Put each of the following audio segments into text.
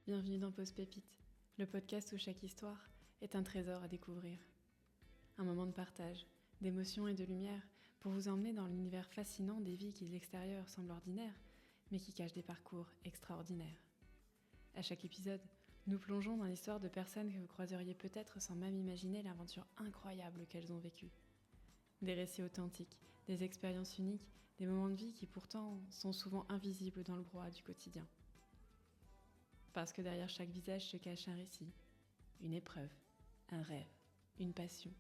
Bienvenue dans Pause Pépite, le podcast où chaque histoire est un trésor à découvrir. Un moment de partage, d'émotion et de lumière pour vous emmener dans l'univers fascinant des vies qui de l'extérieur semblent ordinaires, mais qui cachent des parcours extraordinaires. À chaque épisode, nous plongeons dans l'histoire de personnes que vous croiseriez peut-être sans même imaginer l'aventure incroyable qu'elles ont vécue. Des récits authentiques, des expériences uniques, des moments de vie qui pourtant sont souvent invisibles dans le brouhaha du quotidien. Parce que derrière chaque visage se cache un récit, une épreuve, un rêve, une passion,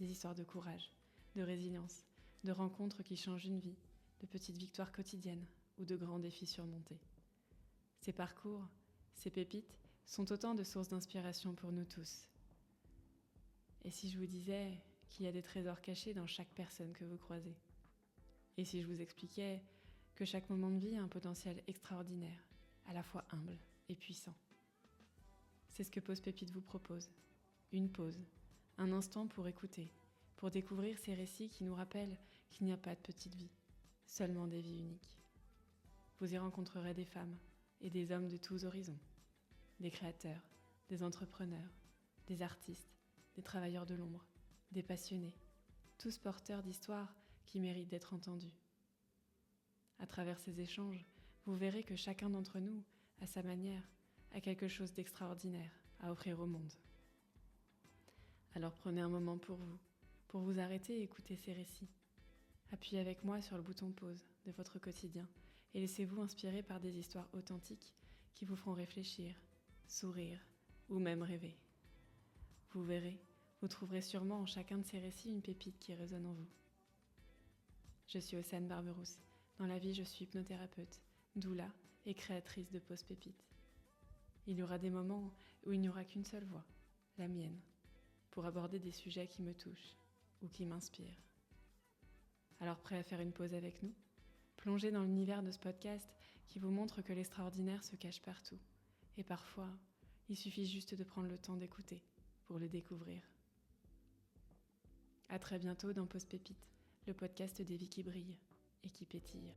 des histoires de courage, de résilience, de rencontres qui changent une vie, de petites victoires quotidiennes ou de grands défis surmontés. Ces parcours, ces pépites, sont autant de sources d'inspiration pour nous tous. Et si je vous disais qu'il y a des trésors cachés dans chaque personne que vous croisez? Et si je vous expliquais que chaque moment de vie a un potentiel extraordinaire, à la fois humble et puissant? C'est ce que Pause Pépite vous propose. Une pause, un instant pour écouter, pour découvrir ces récits qui nous rappellent qu'il n'y a pas de petite vie, seulement des vies uniques. Vous y rencontrerez des femmes et des hommes de tous horizons, des créateurs, des entrepreneurs, des artistes, des travailleurs de l'ombre, des passionnés, tous porteurs d'histoires qui méritent d'être entendus. À travers ces échanges, vous verrez que chacun d'entre nous, à sa manière, a quelque chose d'extraordinaire à offrir au monde. Alors prenez un moment pour vous arrêter et écouter ces récits. Appuyez avec moi sur le bouton pause de votre quotidien et laissez-vous inspirer par des histoires authentiques qui vous feront réfléchir, sourire ou même rêver. Vous verrez, vous trouverez sûrement en chacun de ces récits une pépite qui résonne en vous. Je suis Océane Barberousse. Dans la vie, je suis hypnothérapeute, doula et créatrice de Pause Pépite. Il y aura des moments où il n'y aura qu'une seule voix, la mienne, pour aborder des sujets qui me touchent ou qui m'inspirent. Alors prêt à faire une pause avec nous? Plongez dans l'univers de ce podcast qui vous montre que l'extraordinaire se cache partout. Et parfois, il suffit juste de prendre le temps d'écouter pour le découvrir. À très bientôt dans Pause Pépite, le podcast des vies qui brillent et qui pétillent.